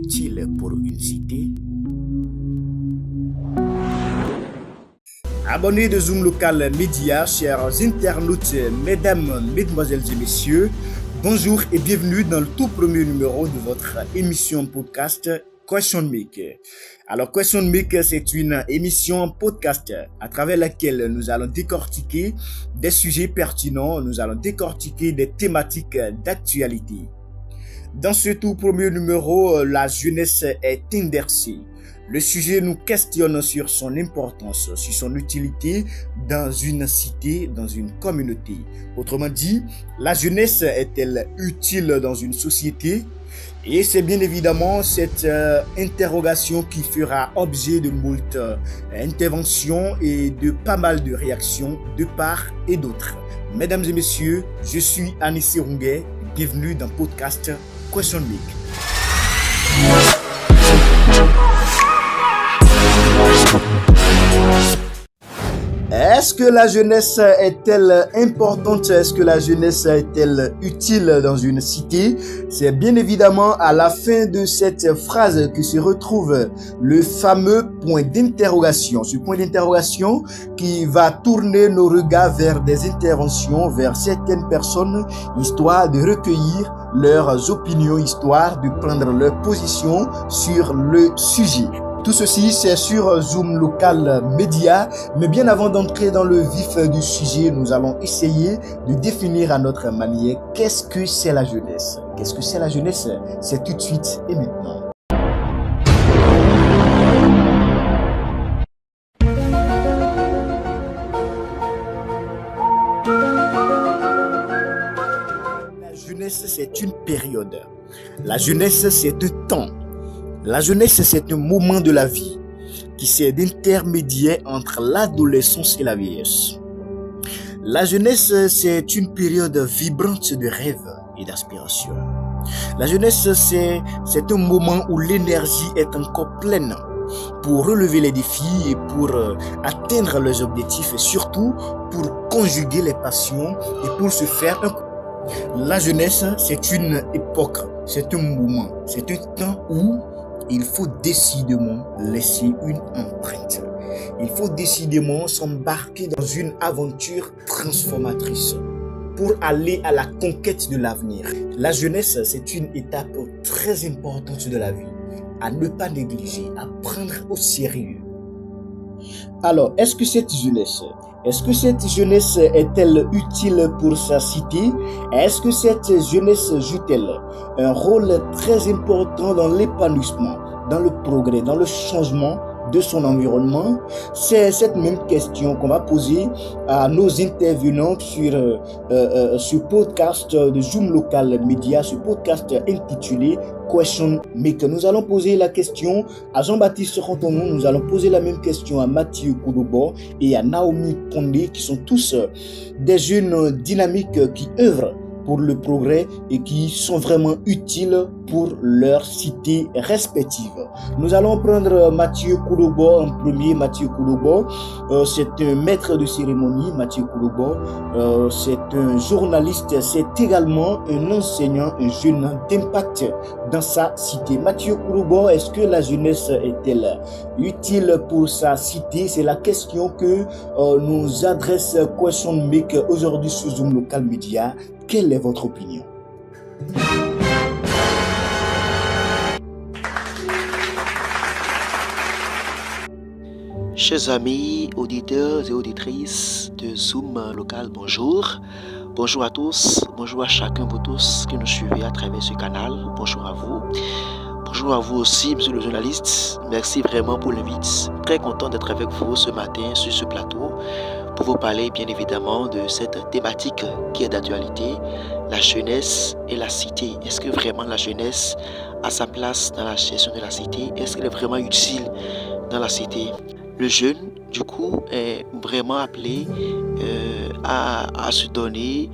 utile pour une cité? Abonnés de Zoom Local Média, chers internautes, mesdames, mesdemoiselles et messieurs, bonjour et bienvenue dans le tout premier numéro de votre émission podcast Question Make. Alors Question Make, c'est une émission podcast à travers laquelle nous allons décortiquer des sujets pertinents, nous allons décortiquer des thématiques d'actualité. Dans ce tout premier numéro, la jeunesse est inversée. Le sujet nous questionne sur son importance, sur son utilité dans une cité, dans une communauté. Autrement dit, la jeunesse est-elle utile dans une société? Et c'est bien évidemment cette interrogation qui fera objet de moult interventions et de pas mal de réactions de part et d'autre. Mesdames et messieurs, je suis Anissé Ronguet, bienvenue dans podcast Question Make. Est-ce que la jeunesse est-elle importante? Est-ce que la jeunesse est-elle utile dans une cité? C'est bien évidemment à la fin de cette phrase que se retrouve le fameux point d'interrogation. Ce point d'interrogation qui va tourner nos regards vers des interventions, vers certaines personnes, histoire de recueillir leurs opinions, histoire de prendre leur position sur le sujet. Tout ceci, c'est sur Zoom Local Média. Mais bien avant d'entrer dans le vif du sujet, nous allons essayer de définir à notre manière qu'est-ce que c'est la jeunesse. Qu'est-ce que c'est la jeunesse? C'est tout de suite et maintenant. La jeunesse, c'est une période. La jeunesse, c'est un temps. La jeunesse, c'est un moment de la vie qui sert d'intermédiaire entre l'adolescence et la vieillesse. La jeunesse, c'est une période vibrante de rêves et d'aspirations. La jeunesse, c'est un moment où l'énergie est encore pleine pour relever les défis et pour atteindre leurs objectifs et surtout pour conjuguer les passions et pour se faire un coup. La jeunesse, c'est une époque, c'est un moment, c'est un temps où il faut décidément laisser une empreinte. Il faut décidément s'embarquer dans une aventure transformatrice pour aller à la conquête de l'avenir. La jeunesse, c'est une étape très importante de la vie, à ne pas négliger, à prendre au sérieux. Alors, est-ce que cette jeunesse est-elle utile pour sa cité? Est-ce que cette jeunesse joue-t-elle un rôle très important dans l'épanouissement, dans le progrès, dans le changement de son environnement? C'est cette même question qu'on va poser à nos intervenants sur ce podcast de Zoom Local Média, ce podcast intitulé Question Make. Nous allons poser la question à Jean-Baptiste Rantonon, nous allons poser la même question à Mathieu Koudobo et à Naomi Pondé, qui sont tous des jeunes dynamiques qui œuvrent pour le progrès et qui sont vraiment utiles pour leur cité respective. Nous allons prendre Mathieu Koudobo en premier. Mathieu Koudobo, c'est un maître de cérémonie. Mathieu Koudobo, c'est un journaliste, c'est également un enseignant, un jeune d'impact dans sa cité. Mathieu Koudobo, est-ce que la jeunesse est-elle utile pour sa cité? C'est la question que nous adresse Question Make aujourd'hui sur Zoom Local Média. Quelle est votre opinion? Chers amis, auditeurs et auditrices de Zoom Local, bonjour. Bonjour à tous, bonjour à chacun de vous tous qui nous suivez à travers ce canal. Bonjour à vous. Bonjour à vous aussi, monsieur le journaliste. Merci vraiment pour l'invite. Très content d'être avec vous ce matin sur ce plateau pour vous parler bien évidemment de cette thématique qui est d'actualité, la jeunesse et la cité. Est-ce que vraiment la jeunesse a sa place dans la gestion de la cité? Est-ce qu'elle est vraiment utile dans la cité? Le jeune, du coup, est vraiment appelé à se donner,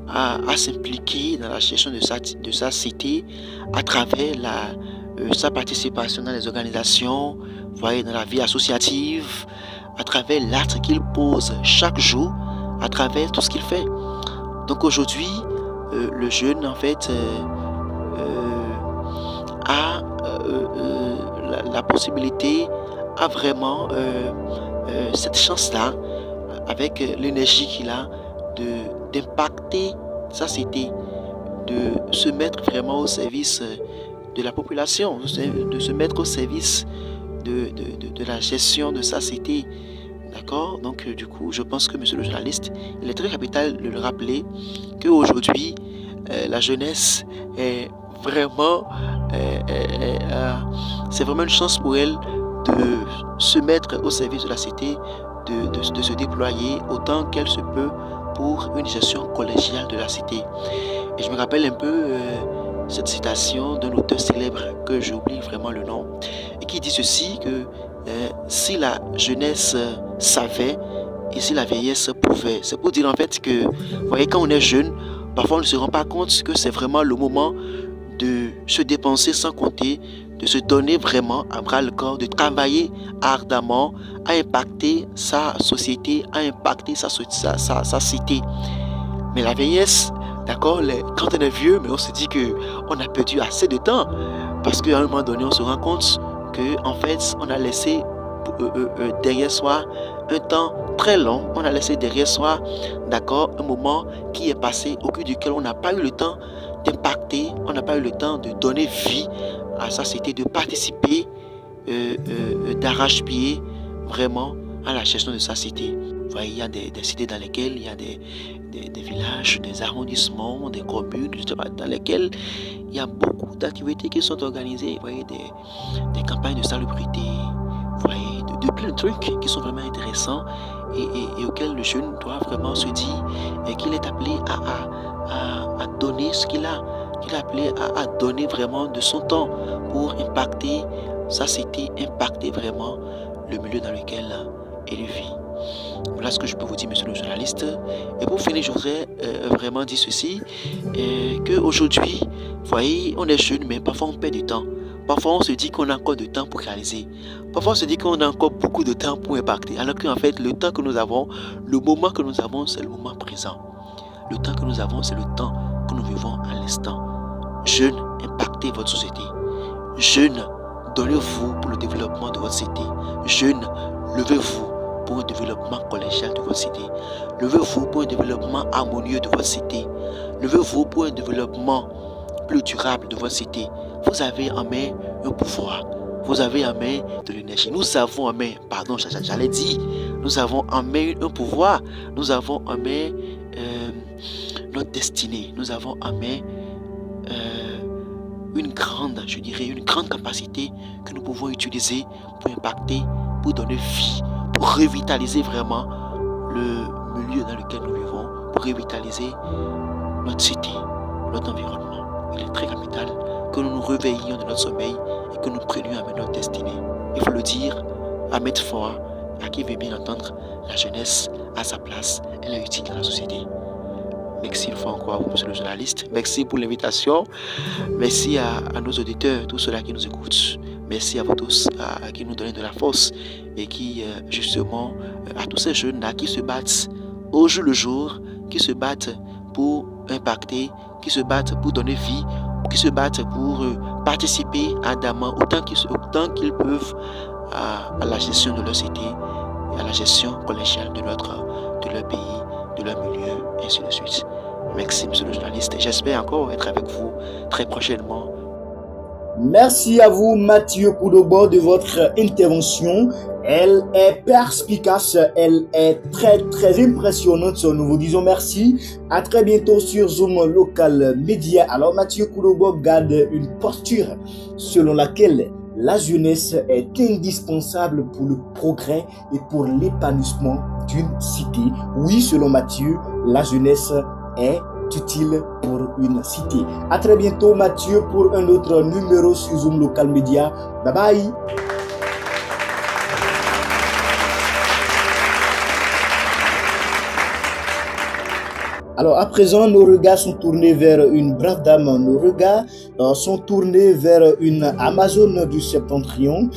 à s'impliquer dans la gestion de sa cité à travers sa participation dans les organisations, voyez, dans la vie associative, à travers l'acte qu'il pose chaque jour, à travers tout ce qu'il fait. Donc aujourd'hui, le jeune, en fait, a la possibilité, a vraiment cette chance-là, avec l'énergie qu'il a, d'impacter sa cité, de se mettre vraiment au service de la population, de se mettre au service de la gestion de sa cité. D'accord? Donc, du coup, je pense que monsieur le journaliste, il est très capital de le rappeler qu'aujourd'hui, la jeunesse est vraiment, c'est vraiment une chance pour elle de se mettre au service de la cité, de se déployer autant qu'elle se peut pour une gestion collégiale de la cité. Et je me rappelle un peu cette citation d'un auteur célèbre que j'oublie vraiment le nom, et qui dit ceci, que si la jeunesse savait et si la vieillesse pouvait. C'est pour dire en fait que, vous voyez, quand on est jeune, parfois on ne se rend pas compte que c'est vraiment le moment de se dépenser sans compter, de se donner vraiment à bras le corps, de travailler ardemment à impacter sa société, à impacter sa cité. Mais la vieillesse, d'accord, quand on est vieux, mais on se dit qu'on a perdu assez de temps, parce qu'à un moment donné, on se rend compte qu'en fait, on a laissé derrière soi un temps très long, on a laissé derrière soi, d'accord, un moment qui est passé au cours duquel on n'a pas eu le temps d'impacter, on n'a pas eu le temps de donner vie à sa cité, de participer d'arrache-pied vraiment à la gestion de sa cité. Vous voyez, il y a des cités dans lesquelles il y a des villages, des arrondissements, des communes, dans lesquelles il y a beaucoup d'activités qui sont organisées. Vous voyez, des campagnes de salubrité, vous voyez, de plein de trucs qui sont vraiment intéressants et auxquels le jeune doit vraiment se dire qu'il est appelé à donner ce qu'il a, qu'il est appelé à donner vraiment de son temps pour impacter sa cité, impacter vraiment le milieu dans lequel il vit. Voilà ce que je peux vous dire, monsieur le journaliste. Et pour finir, je voudrais vraiment dire ceci, qu'aujourd'hui, vous voyez, on est jeune, mais parfois on perd du temps. Parfois on se dit qu'on a encore du temps pour réaliser. Parfois on se dit qu'on a encore beaucoup de temps pour impacter. Alors qu'en fait, le temps que nous avons, le moment que nous avons, c'est le moment présent. Le temps que nous avons, c'est le temps que nous vivons à l'instant. Jeunes, impactez votre société. Jeunes, donnez-vous pour le développement de votre cité. Jeunes, levez-vous pour un développement collégial de votre cité. Levez-vous pour un développement harmonieux de votre cité. Levez-vous pour un développement plus durable de votre cité. Vous avez en main un pouvoir. Vous avez en main de l'énergie. Nous avons en main, j'allais dire, nous avons en main un pouvoir. Nous avons en main notre destinée. Nous avons en main une grande capacité que nous pouvons utiliser pour impacter, pour donner vie, pour revitaliser vraiment le milieu dans lequel nous vivons, pour revitaliser notre cité, notre environnement. Il est très capital que nous nous réveillions de notre sommeil et que nous prenions à notre destinée. Il faut le dire à mettre fort, à qui veut bien entendre, la jeunesse à sa place, elle est utile dans la société. Merci une fois encore à vous, monsieur le journaliste. Merci pour l'invitation. Merci à nos auditeurs, tous ceux-là qui nous écoutent. Merci à vous tous qui nous donnent de la force et qui, justement, à tous ces jeunes-là qui se battent au jour le jour, qui se battent pour impacter, qui se battent pour donner vie, qui se battent pour participer ardemment autant qu'ils peuvent à la gestion de leur cité et à la gestion collégiale de leur pays, de leur milieu, et ainsi de suite. Merci, monsieur le journaliste. J'espère encore être avec vous très prochainement. Merci à vous, Mathieu Koudobo, de votre intervention. Elle est perspicace, elle est très très impressionnante. Nous vous disons merci. À très bientôt sur Zoom Local Média. Alors, Mathieu Koudobo garde une posture selon laquelle la jeunesse est indispensable pour le progrès et pour l'épanouissement d'une cité. Oui, selon Mathieu, la jeunesse est utile pour une cité. À très bientôt, Mathieu, pour un autre numéro sur Zoom Local Média. Bye bye. Alors, à présent, nos regards sont tournés vers une brave dame. Nos regards sont tournés vers une Amazone du Septentrion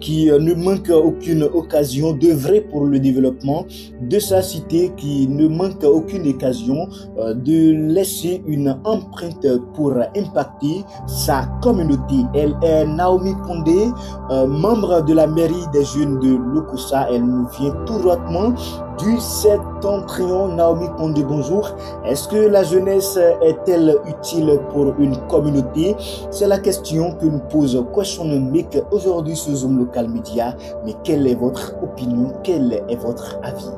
qui ne manque aucune occasion d'œuvrer pour le développement de sa cité, qui ne manque aucune occasion de laisser une empreinte pour impacter sa communauté. Elle est Naomi Pondé, membre de la mairie des jeunes de Lokossa. Elle nous vient tout droitement du Septentrion. Naomi Pondé, bonjour. Est-ce que la jeunesse est-elle utile pour une communauté? C'est la question que nous pose Question Make aujourd'hui sur Zoom Local Media. Mais quelle est votre opinion? Quel est votre avis?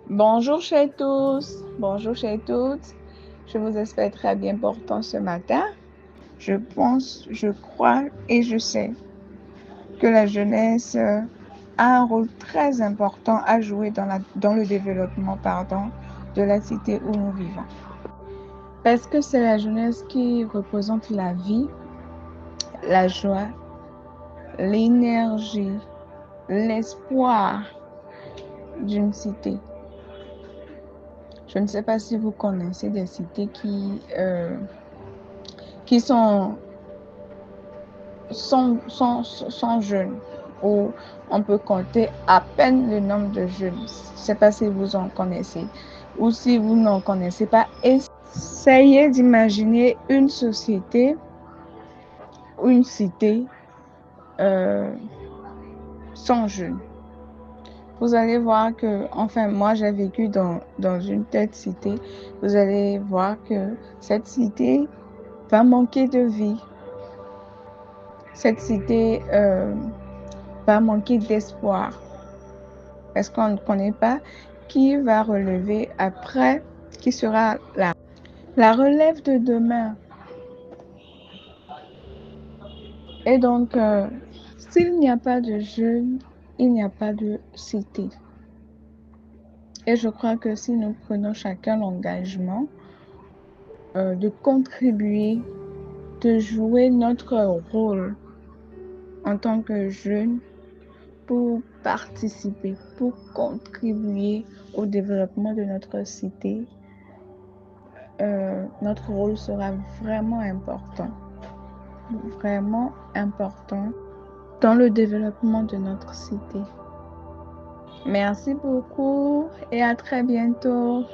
Bonjour chers tous, bonjour chers toutes. Je vous espère très bien portant ce matin. Je pense, je crois et je sais que la jeunesse a un rôle très important à jouer dans le développement de la cité où nous vivons. Parce que c'est la jeunesse qui représente la vie, la joie, l'énergie, l'espoir d'une cité. Je ne sais pas si vous connaissez des cités qui sont jeunes, où on peut compter à peine le nombre de jeunes. Je ne sais pas si vous en connaissez ou si vous n'en connaissez pas. Essayez d'imaginer une société ou une cité sans jeunes. Vous allez voir que, enfin, moi j'ai vécu dans une telle cité, vous allez voir que cette cité va manquer de vie. Cette cité va manquer d'espoir. Parce qu'on ne connaît pas qui va relever après, qui sera la relève de demain. Et donc, s'il n'y a pas de jeunes, il n'y a pas de cité. Et je crois que si nous prenons chacun l'engagement de contribuer, de jouer notre rôle en tant que jeunes pour participer, pour contribuer au développement de notre cité, notre rôle sera vraiment important dans le développement de notre cité. Merci beaucoup et à très bientôt.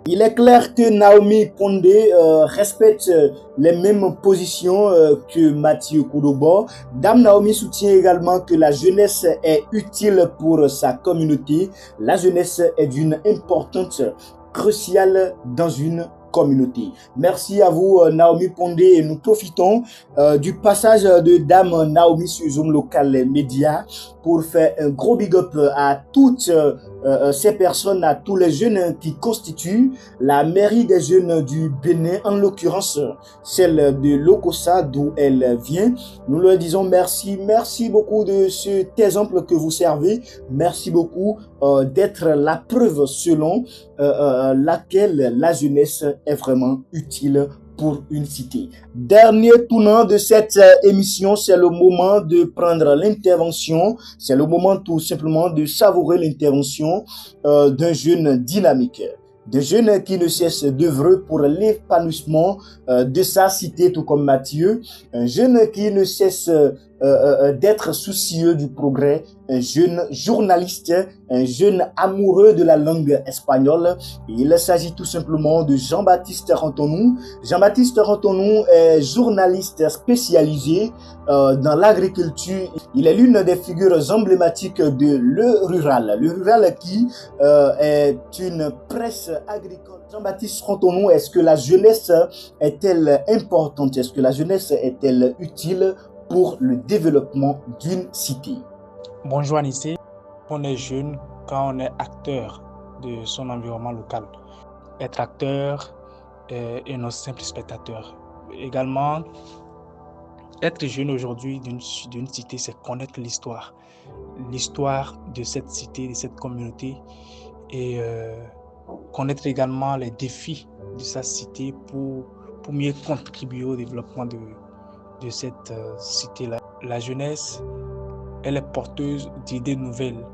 Il est clair que Naomi Pondé respecte les mêmes positions que Mathieu Koudobo. Dame Naomi soutient également que la jeunesse est utile pour sa communauté. La jeunesse est d'une importance cruciale dans une communauté. Merci à vous Naomi Pondé, et nous profitons du passage de Dame Naomi sur Zoom Local Media pour faire un gros big up à toutes ces personnes, à tous les jeunes qui constituent la mairie des jeunes du Bénin, en l'occurrence celle de Lokossa d'où elle vient. Nous leur disons merci beaucoup de cet exemple que vous servez, merci beaucoup d'être la preuve selon laquelle la jeunesse est vraiment utile pour une cité. Dernier tournant de cette émission, c'est le moment de prendre l'intervention, c'est le moment tout simplement de savourer l'intervention d'un jeune dynamique. Des jeunes qui ne cessent d'œuvrer pour l'épanouissement de sa cité, tout comme Mathieu. Un jeune qui ne cesse d'être soucieux du progrès. Un jeune journaliste, un jeune amoureux de la langue espagnole. Il s'agit tout simplement de Jean-Baptiste Rantonou. Jean-Baptiste Rantonou est journaliste spécialisé dans l'agriculture. Il est l'une des figures emblématiques de Le Rural. Le Rural qui est une presse agricole. Jean-Baptiste Rantonou, est-ce que la jeunesse est-elle importante? Est-ce que la jeunesse est-elle utile pour le développement d'une cité? Bonjour Anissé, on est jeune quand on est acteur de son environnement local. Être acteur et non simple spectateur. Également, être jeune aujourd'hui d'une cité, c'est connaître l'histoire de cette cité, de cette communauté, et connaître également les défis de sa cité pour mieux contribuer au développement de cette cité-là. La jeunesse, elle est porteuse d'idées nouvelles,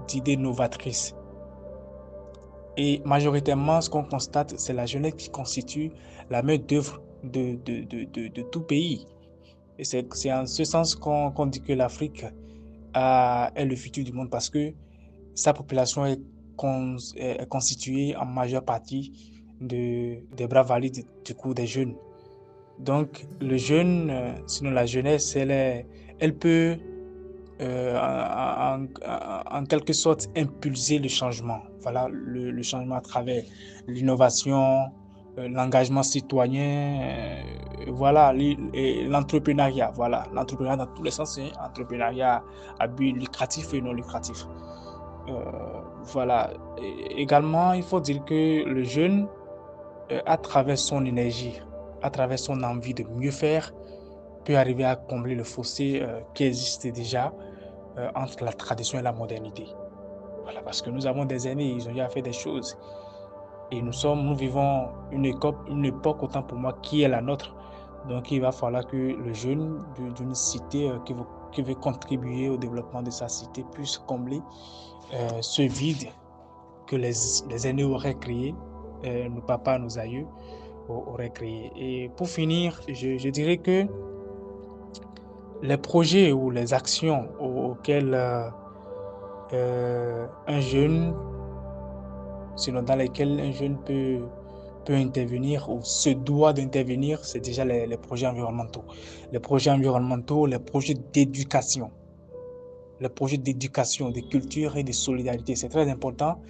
d'idées novatrices. Et majoritairement, ce qu'on constate, c'est la jeunesse qui constitue la main-d'œuvre de tout pays. Et c'est en ce sens qu'on dit que l'Afrique est le futur du monde parce que sa population est constituée en majeure partie des bras valides du coup des jeunes. Donc, le jeune, sinon la jeunesse, elle peut en quelque sorte impulser le changement. Voilà, le changement à travers l'innovation, l'engagement citoyen, voilà, l'entrepreneuriat. Voilà, l'entrepreneuriat dans tous les sens, hein, entrepreneuriat à but lucratif et non lucratif. Voilà. Également, il faut dire que le jeune, à travers son énergie, à travers son envie de mieux faire, peut arriver à combler le fossé qui existe déjà entre la tradition et la modernité. Voilà, parce que nous avons des aînés, ils ont déjà fait des choses. Et nous vivons une époque, autant pour moi, qui est la nôtre. Donc, il va falloir que le jeune d'une cité qui veut contribuer au développement de sa cité puisse combler ce vide que les aînés auraient créé, nos papas, nos aïeux auraient créé. Et pour finir, je dirais que les projets ou les actions auxquelles un jeune, sinon dans lesquels un jeune peut intervenir ou se doit d'intervenir, c'est déjà les projets environnementaux. Les projets environnementaux, les projets d'éducation. Les projets d'éducation, de culture et de solidarité. C'est très important,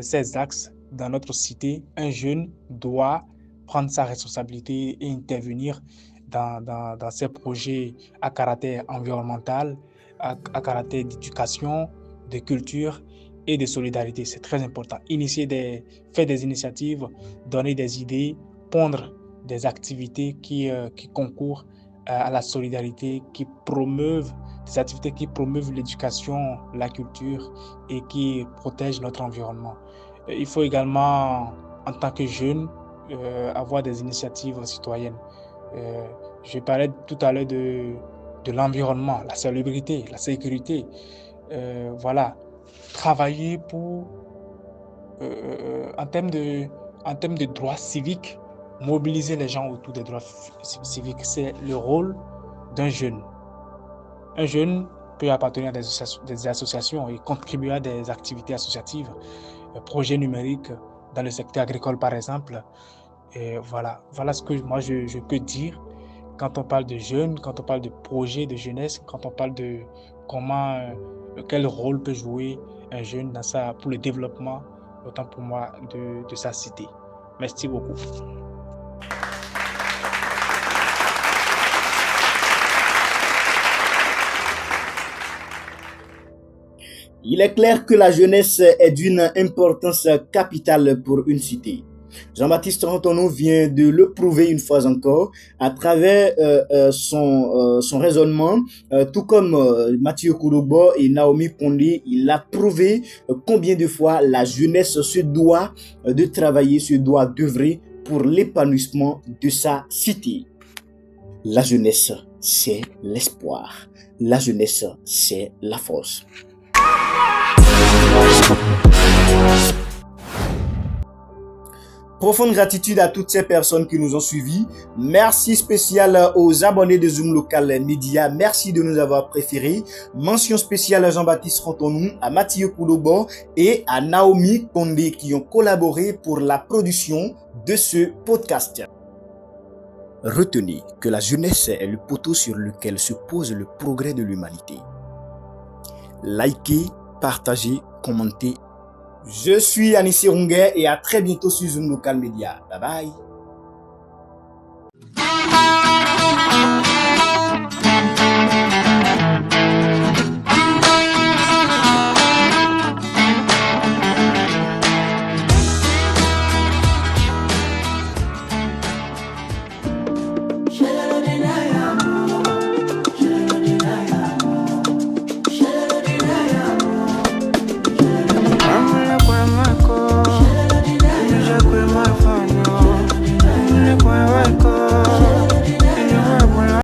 ces axes dans notre cité. Un jeune doit prendre sa responsabilité et intervenir dans ces projets à caractère environnemental, à caractère d'éducation, de culture et de solidarité. C'est très important. Faire des initiatives, donner des idées, pondre des activités qui concourent à la solidarité, des activités qui promeuvent l'éducation, la culture et qui protègent notre environnement. Il faut également, en tant que jeune, avoir des initiatives citoyennes. Je parlais tout à l'heure de l'environnement, la salubrité, la sécurité. Voilà, travailler en termes de droits civiques, mobiliser les gens autour des droits civiques, c'est le rôle d'un jeune. Un jeune peut appartenir à des associations et contribuer à des activités associatives, projets numériques dans le secteur agricole par exemple. Et voilà ce que moi je peux dire quand on parle de jeunes, quand on parle de projets de jeunesse, quand on parle de quel rôle peut jouer un jeune pour le développement, autant pour moi, de sa cité. Merci beaucoup. Il est clair que la jeunesse est d'une importance capitale pour une cité. Jean-Baptiste Rantonou vient de le prouver une fois encore à travers son raisonnement, tout comme Mathieu Kouroubo et Naomi Pondé. Il a prouvé combien de fois la jeunesse se doit de travailler, se doit d'œuvrer pour l'épanouissement de sa cité. La jeunesse, c'est l'espoir. La jeunesse, c'est la force. Profonde gratitude à toutes ces personnes qui nous ont suivis. Merci spéciale aux abonnés de Zoom Local Media. Merci de nous avoir préférés. Mention spéciale à Jean-Baptiste Rantonou, à Mathieu Kouloubo et à Naomi Kondé qui ont collaboré pour la production de ce podcast. Retenez que la jeunesse est le poteau sur lequel se pose le progrès de l'humanité. Likez, partagez, commentez. Je suis Anissé Ronguet et à très bientôt sur Zoom Local Media. Bye bye.